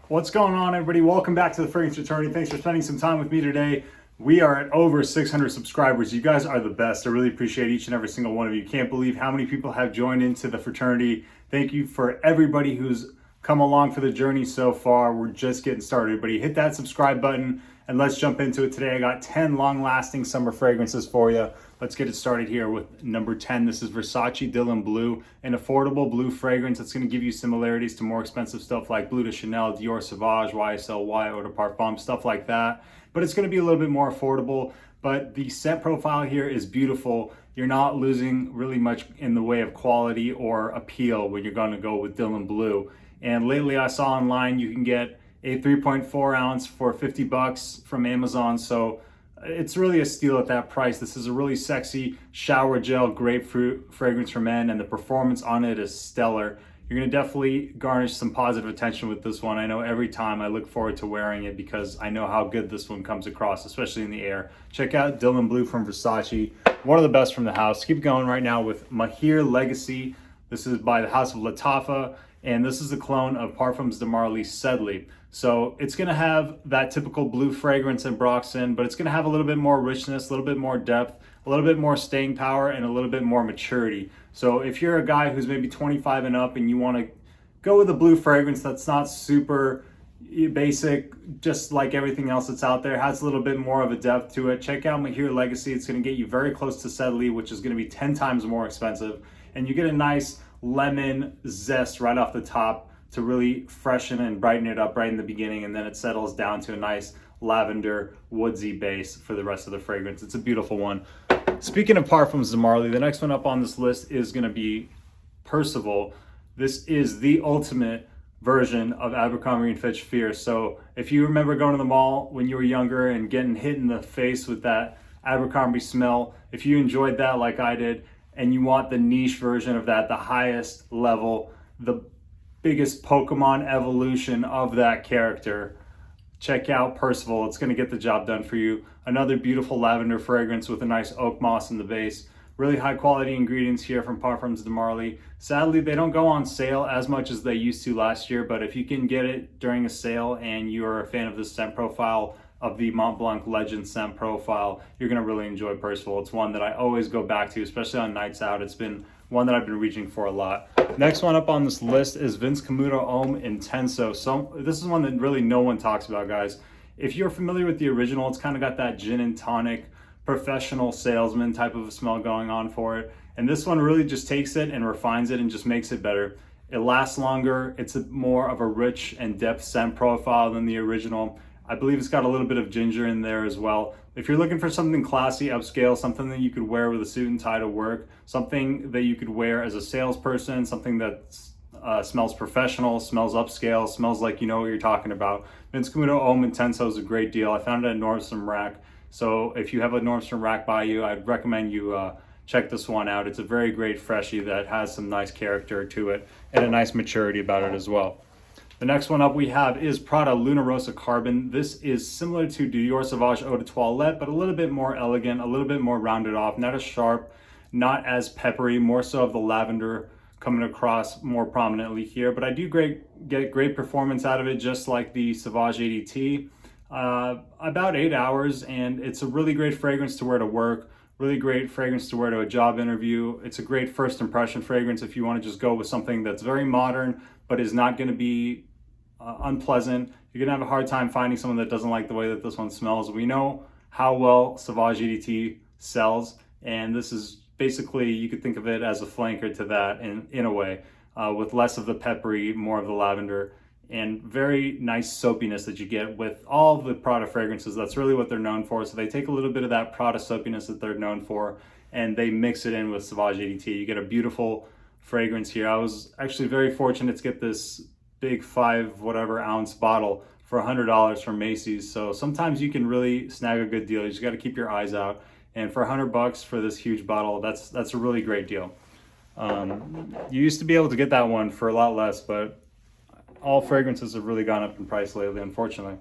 What's going on, everybody? Welcome back to the Fragrance Fraternity. Thanks for spending some time with me today. We are at over 600 subscribers. You guys are the best. I really appreciate each and every single one of you. Can't believe how many people have joined into the fraternity. Thank you for everybody who's come along for the journey so far. We're just getting started. Everybody hit that subscribe button and let's jump into it today. I got 10 long-lasting summer fragrances for you. Let's get it started here with number 10. This is Versace Dylan Blue, an affordable blue fragrance that's going to give you similarities to more expensive stuff like Bleu de Chanel, Dior Sauvage, YSL, Eau de Parfum, stuff like that. But it's going to be a little bit more affordable. But the scent profile here is beautiful. You're not losing really much in the way of quality or appeal when you're going to go with Dylan Blue. And lately I saw online you can get a 3.4 ounce for 50 bucks from Amazon. So it's really a steal at that price. This is a really sexy shower gel grapefruit fragrance for men, and the performance on it is stellar. You're gonna definitely garnish some positive attention with this one. I know every time I look forward to wearing it because I know how good this one comes across, especially in the air. Check out Dylan Blue from Versace, one of the best from the house. Keep going right now with Mahir Legacy. This is by the house of Lattafa, and this is a clone of Parfums de Marly Sedley. So it's going to have that typical blue fragrance and Broxton, but it's going to have a little bit more richness, a little bit more depth, a little bit more staying power, and a little bit more maturity. So if you're a guy who's maybe 25 and up and you want to go with a blue fragrance that's not super basic, just like everything else that's out there, has a little bit more of a depth to it, check out Mahir Legacy. It's going to get you very close to Sedley, which is going to be 10 times more expensive. And you get a nice lemon zest right off the top to really freshen and brighten it up right in the beginning, and then it settles down to a nice lavender woodsy base for the rest of the fragrance. It's a beautiful one. Speaking of Parfums de Marly, the next one up on this list is going to be Percival. This is the ultimate version of Abercrombie & Fitch Fierce. So if you remember going to the mall when you were younger and getting hit in the face with that Abercrombie smell, if you enjoyed that like I did, and you want the niche version of that, the highest level, the biggest Pokemon evolution of that character, check out Percival. It's going to get the job done for you. Another beautiful lavender fragrance with a nice oak moss in the base. Really high quality ingredients here from Parfums de Marly. Sadly, they don't go on sale as much as they used to last year, but if you can get it during a sale and you're a fan of the scent profile of the Montblanc Legend scent profile, you're going to really enjoy Percival. It's one that I always go back to, especially on nights out. It's been one that I've been reaching for a lot. Next one up on this list is Vince Camuto Homme Intenso. So this is one that really no one talks about, guys. If you're familiar with the original, it's kind of got that gin and tonic, professional salesman type of a smell going on for it. And this one really just takes it and refines it and just makes it better. It lasts longer. It's more of a rich and depth scent profile than the original. I believe it's got a little bit of ginger in there as well. If you're looking for something classy, upscale, something that you could wear with a suit and tie to work, something that you could wear as a salesperson, something that smells professional, smells upscale, smells like you know what you're talking about, Vince Camuto Homme Intenso is a great deal. I found it at Nordstrom Rack. So if you have a Nordstrom Rack by you, I'd recommend you check this one out. It's a very great freshie that has some nice character to it and a nice maturity about it as well. The next one up we have is Prada Lunarosa Carbon. This is similar to Dior Sauvage Eau de Toilette, but a little bit more elegant, a little bit more rounded off, not as sharp, not as peppery, more so of the lavender coming across more prominently here. But I do get great performance out of it, just like the Sauvage ADT. About 8 hours, and it's a really great fragrance to wear to work, really great fragrance to wear to a job interview. It's a great first impression fragrance if you want to just go with something that's very modern, but is not going to be unpleasant. You're going to have a hard time finding someone that doesn't like the way that this one smells. We know how well Sauvage EDT sells, and this is basically, you could think of it as a flanker to that in a way, with less of the peppery, more of the lavender, and very nice soapiness that you get with all of the Prada fragrances. That's really what they're known for. So they take a little bit of that Prada soapiness that they're known for, and they mix it in with Sauvage EDT. You get a beautiful fragrance here. I was actually very fortunate to get this big 5 whatever ounce bottle for $100 from Macy's. So sometimes you can really snag a good deal. You just got to keep your eyes out. And for $100 for this huge bottle, that's a really great deal. You used to be able to get that one for a lot less, but all fragrances have really gone up in price lately, unfortunately.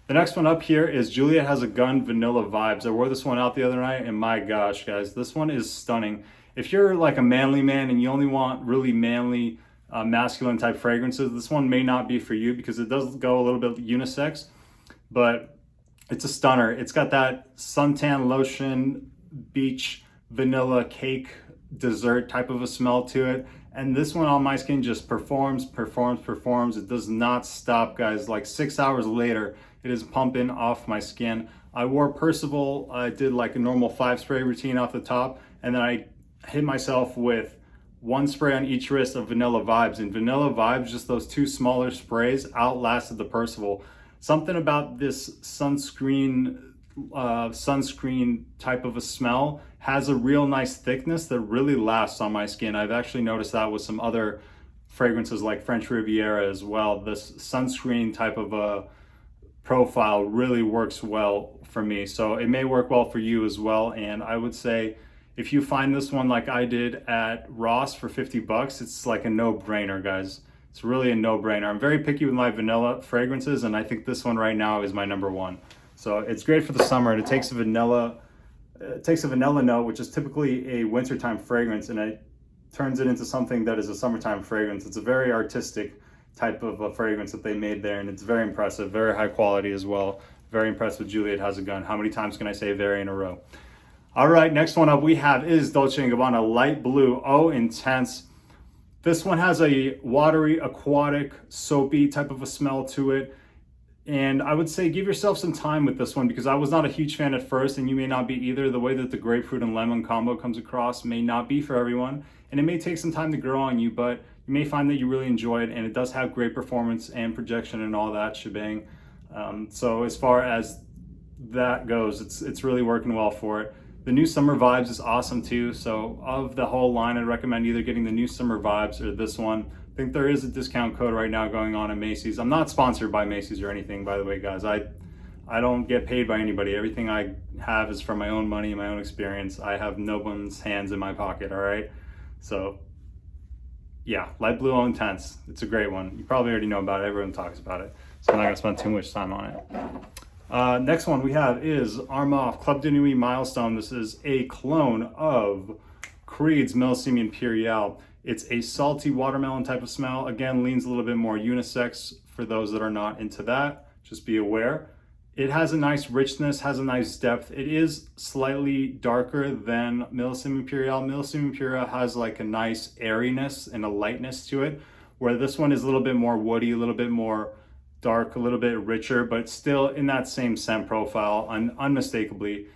The next one up here is Juliette Has a Gun Vanilla Vibes. I wore this one out the other night, and my gosh, guys, this one is stunning. If you're like a manly man and you only want really manly masculine type fragrances. This one may not be for you because it does go a little bit unisex, but it's a stunner. It's got that suntan lotion, beach, vanilla cake, dessert type of a smell to it. And this one on my skin just performs. It does not stop, guys. Like 6 hours later, it is pumping off my skin. I wore Percival. I did like a normal 5 spray routine off the top, and then I hit myself with 1 spray on each wrist of Vanilla Vibes. And Vanilla Vibes, just those 2 smaller sprays, outlasted the Percival. Something about this sunscreen type of a smell has a real nice thickness that really lasts on my skin. I've actually noticed that with some other fragrances like French Riviera as well. This sunscreen type of a profile really works well for me, so it may work well for you as well. And I would say if you find this one like I did at Ross for 50 bucks, it's like a no-brainer, guys. It's really a no-brainer. I'm very picky with my vanilla fragrances, and I think this one right now is my number 1. So it's great for the summer, and it takes a vanilla note, which is typically a wintertime fragrance, and it turns it into something that is a summertime fragrance. It's a very artistic type of a fragrance that they made there, and it's very impressive, very high quality as well. Very impressed with Juliette Has a Gun. How many times can I say very in a row? All right, next one up we have is Dolce & Gabbana Light Blue Eau Intense. This one has a watery, aquatic, soapy type of a smell to it. And I would say give yourself some time with this one, because I was not a huge fan at first, and you may not be either. The way that the grapefruit and lemon combo comes across may not be for everyone, and it may take some time to grow on you, but you may find that you really enjoy it, and it does have great performance and projection and all that shebang. So as far as that goes, it's really working well for it. The new Summer Vibes is awesome too. So of the whole line, I'd recommend either getting the new Summer Vibes or this one. I think there is a discount code right now going on at Macy's. I'm not sponsored by Macy's or anything, by the way, guys. I don't get paid by anybody. Everything I have is from my own money, my own experience. I have no one's hands in my pocket, all right? So yeah, Light Blue Eau Intense. It's a great one. You probably already know about it. Everyone talks about it. So I'm not gonna spend too much time on it. Next one we have is Armaf Club Dinui Milestone. This is a clone of Creed's Milestone Imperial. It's a salty watermelon type of smell. Again, leans a little bit more unisex for those that are not into that. Just be aware. It has a nice richness, has a nice depth. It is slightly darker than Milestone Imperial. Milestone Imperial has like a nice airiness and a lightness to it, where this one is a little bit more woody, a little bit more dark, a little bit richer, but still in that same scent profile, unmistakably.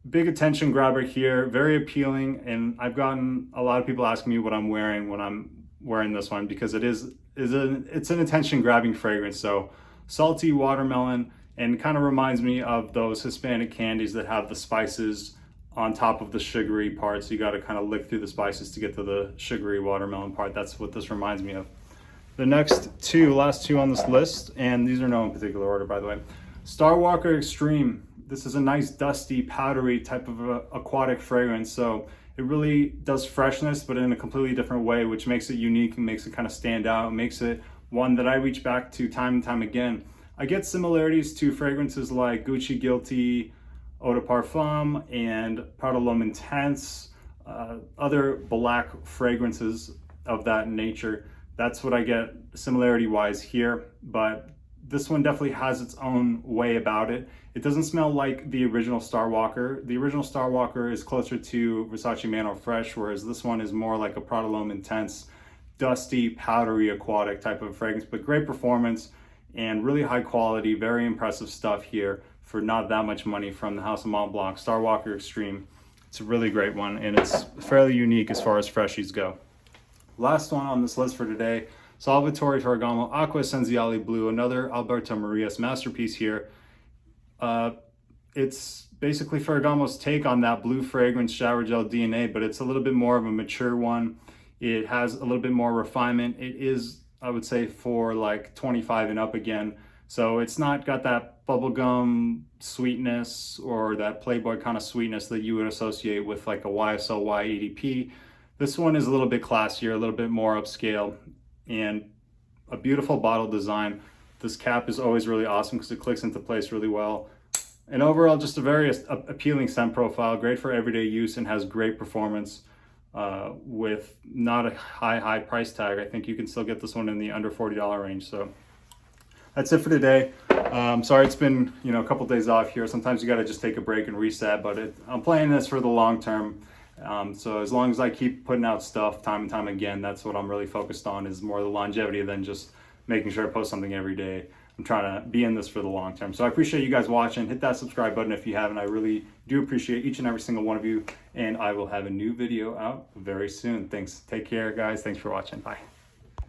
Big attention grabber here, very appealing, and I've gotten a lot of people asking me what I'm wearing when I'm wearing this one, because it's an attention grabbing fragrance. So salty watermelon, and kind of reminds me of those Hispanic candies that have the spices on top of the sugary part. So you got to kind of lick through the spices to get to the sugary watermelon part. That's what this reminds me of. The last two on this list, and these are no in particular order, by the way. Starwalker Extreme. This is a nice dusty, powdery type of aquatic fragrance. So it really does freshness, but in a completely different way, which makes it unique and makes it kind of stand out. It makes it one that I reach back to time and time again. I get similarities to fragrances like Gucci Guilty, Eau de Parfum, and Prada L'Homme Intense, other black fragrances of that nature. That's what I get similarity-wise here, but this one definitely has its own way about it. It doesn't smell like the original Starwalker. The original Starwalker is closer to Versace Man Eau Fresh, whereas this one is more like a Prada L'Homme Intense, dusty, powdery, aquatic type of fragrance, but great performance and really high quality, very impressive stuff here for not that much money from the House of Montblanc. Starwalker Extreme. It's a really great one, and it's fairly unique as far as freshies go. Last one on this list for today, Salvatore Ferregamo Aqua Essenziale Blue, another Alberto Marias masterpiece here. It's basically Ferragamo's take on that blue fragrance shower gel DNA, but it's a little bit more of a mature one. It has a little bit more refinement. It is, I would say, for like 25 and up again. So it's not got that bubblegum sweetness or that Playboy kind of sweetness that you would associate with like a YSL EDP. This one is a little bit classier, a little bit more upscale, and a beautiful bottle design. This cap is always really awesome because it clicks into place really well. And overall, just a very appealing scent profile, great for everyday use and has great performance. with not a high price tag. I think you can still get this one in the under $40 range. So that's it for today. Sorry it's been, you know, a couple days off here. Sometimes you got to just take a break and reset, but I'm playing this for the long term. So as long as I keep putting out stuff time and time again, that's what I'm really focused on, is more the longevity than just making sure I post something every day. I'm trying to be in this for the long term. So I appreciate you guys watching. Hit that subscribe button if you haven't. I really do appreciate each and every single one of you. And I will have a new video out very soon. Thanks. Take care, guys. Thanks for watching. Bye.